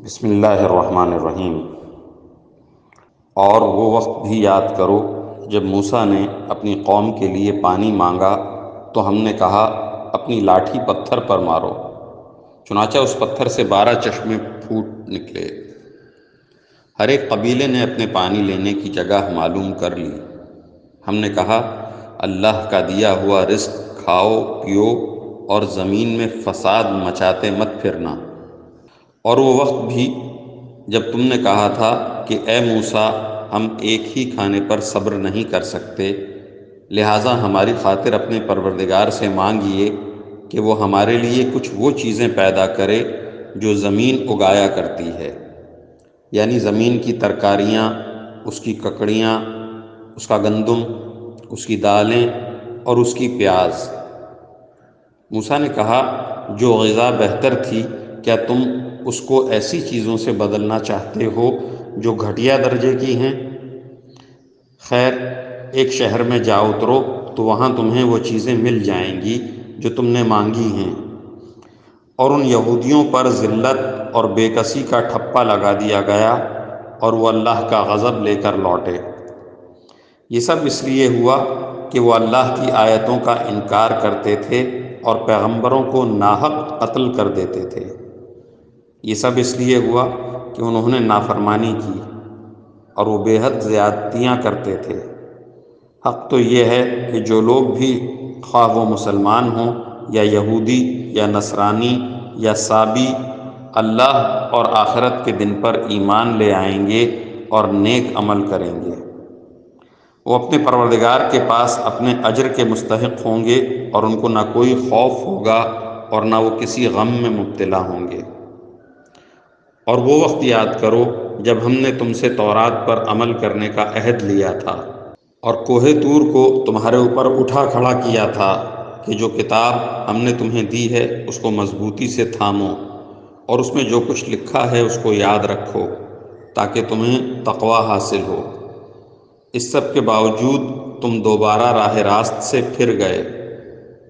بسم اللہ الرحمن الرحیم۔ اور وہ وقت بھی یاد کرو جب موسیٰ نے اپنی قوم کے لیے پانی مانگا تو ہم نے کہا اپنی لاٹھی پتھر پر مارو، چنانچہ اس پتھر سے 12 چشمے پھوٹ نکلے۔ ہر ایک قبیلے نے اپنے پانی لینے کی جگہ معلوم کر لی۔ ہم نے کہا اللہ کا دیا ہوا رزق کھاؤ پیو اور زمین میں فساد مچاتے مت پھرنا۔ اور وہ وقت بھی جب تم نے کہا تھا کہ اے موسیٰ ہم ایک ہی کھانے پر صبر نہیں کر سکتے، لہٰذا ہماری خاطر اپنے پروردگار سے مانگیے کہ وہ ہمارے لیے کچھ وہ چیزیں پیدا کرے جو زمین اگایا کرتی ہے، یعنی زمین کی ترکاریاں، اس کی ککڑیاں، اس کا گندم، اس کی دالیں اور اس کی پیاز۔ موسیٰ نے کہا جو غذا بہتر تھی کیا تم اس کو ایسی چیزوں سے بدلنا چاہتے ہو جو گھٹیا درجے کی ہیں؟ خیر، ایک شہر میں جا اترو تو وہاں تمہیں وہ چیزیں مل جائیں گی جو تم نے مانگی ہیں۔ اور ان یہودیوں پر ذلت اور بے کسی کا ٹھپا لگا دیا گیا اور وہ اللہ کا غضب لے کر لوٹے۔ یہ سب اس لیے ہوا کہ وہ اللہ کی آیتوں کا انکار کرتے تھے اور پیغمبروں کو ناحق قتل کر دیتے تھے۔ یہ سب اس لیے ہوا کہ انہوں نے نافرمانی کی اور وہ بے حد زیادتیاں کرتے تھے۔ حق تو یہ ہے کہ جو لوگ بھی خواہ وہ مسلمان ہوں یا یہودی یا نصرانی یا سابی، اللہ اور آخرت کے دن پر ایمان لے آئیں گے اور نیک عمل کریں گے، وہ اپنے پروردگار کے پاس اپنے اجر کے مستحق ہوں گے اور ان کو نہ کوئی خوف ہوگا اور نہ وہ کسی غم میں مبتلا ہوں گے۔ اور وہ وقت یاد کرو جب ہم نے تم سے تورات پر عمل کرنے کا عہد لیا تھا اور کوہ طور کو تمہارے اوپر اٹھا کھڑا کیا تھا کہ جو کتاب ہم نے تمہیں دی ہے اس کو مضبوطی سے تھامو اور اس میں جو کچھ لکھا ہے اس کو یاد رکھو تاکہ تمہیں تقوی حاصل ہو۔ اس سب کے باوجود تم دوبارہ راہ راست سے پھر گئے،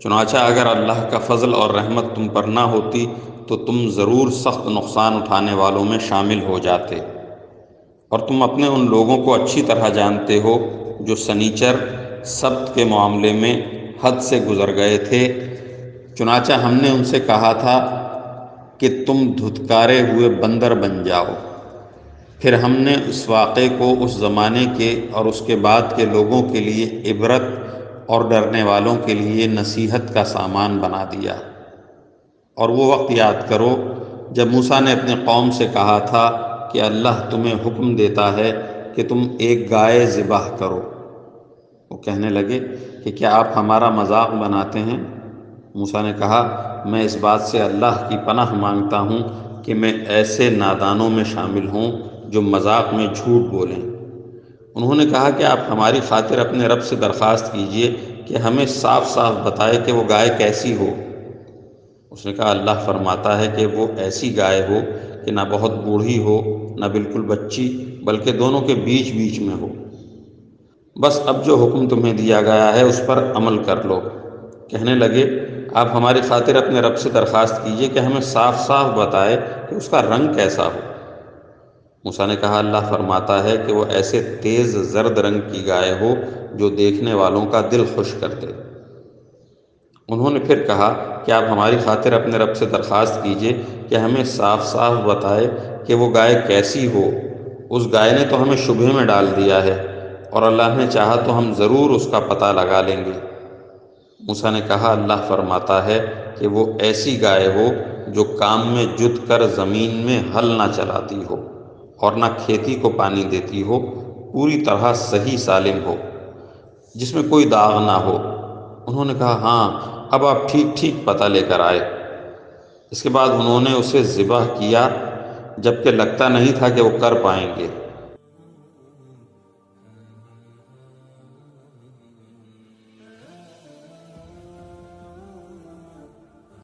چنانچہ اگر اللہ کا فضل اور رحمت تم پر نہ ہوتی تو تم ضرور سخت نقصان اٹھانے والوں میں شامل ہو جاتے۔ اور تم اپنے ان لوگوں کو اچھی طرح جانتے ہو جو سنیچر سبت کے معاملے میں حد سے گزر گئے تھے، چنانچہ ہم نے ان سے کہا تھا کہ تم دھتکارے ہوئے بندر بن جاؤ۔ پھر ہم نے اس واقعے کو اس زمانے کے اور اس کے بعد کے لوگوں کے لیے عبرت اور ڈرنے والوں کے لیے نصیحت کا سامان بنا دیا۔ اور وہ وقت یاد کرو جب موسیٰ نے اپنے قوم سے کہا تھا کہ اللہ تمہیں حکم دیتا ہے کہ تم ایک گائے ذبح کرو۔ وہ کہنے لگے کہ کیا آپ ہمارا مذاق بناتے ہیں؟ موسیٰ نے کہا میں اس بات سے اللہ کی پناہ مانگتا ہوں کہ میں ایسے نادانوں میں شامل ہوں جو مذاق میں جھوٹ بولیں۔ انہوں نے کہا کہ آپ ہماری خاطر اپنے رب سے درخواست کیجئے کہ ہمیں صاف صاف بتائے کہ وہ گائے کیسی ہو۔ اس نے کہا اللہ فرماتا ہے کہ وہ ایسی گائے ہو کہ نہ بہت بوڑھی ہو نہ بالکل بچی، بلکہ دونوں کے بیچ بیچ میں ہو۔ بس اب جو حکم تمہیں دیا گیا ہے اس پر عمل کر لو۔ کہنے لگے آپ ہماری خاطر اپنے رب سے درخواست کیجئے کہ ہمیں صاف صاف بتائے کہ اس کا رنگ کیسا ہو۔ موسیٰ نے کہا اللہ فرماتا ہے کہ وہ ایسے تیز زرد رنگ کی گائے ہو جو دیکھنے والوں کا دل خوش کر دے۔ انہوں نے پھر کہا کہ آپ ہماری خاطر اپنے رب سے درخواست کیجئے کہ ہمیں صاف صاف بتائے کہ وہ گائے کیسی ہو۔ اس گائے نے تو ہمیں شبہے میں ڈال دیا ہے اور اللہ نے چاہا تو ہم ضرور اس کا پتہ لگا لیں گے۔ موسیٰ نے کہا اللہ فرماتا ہے کہ وہ ایسی گائے ہو جو کام میں جت کر زمین میں ہل نہ چلاتی ہو اور نہ کھیتی کو پانی دیتی ہو، پوری طرح صحیح سالم ہو، جس میں کوئی داغ نہ ہو۔ انہوں نے کہا ہاں اب آپ ٹھیک ٹھیک پتہ لے کر آئے۔ اس کے بعد انہوں نے اسے ذبح کیا جبکہ لگتا نہیں تھا کہ وہ کر پائیں گے۔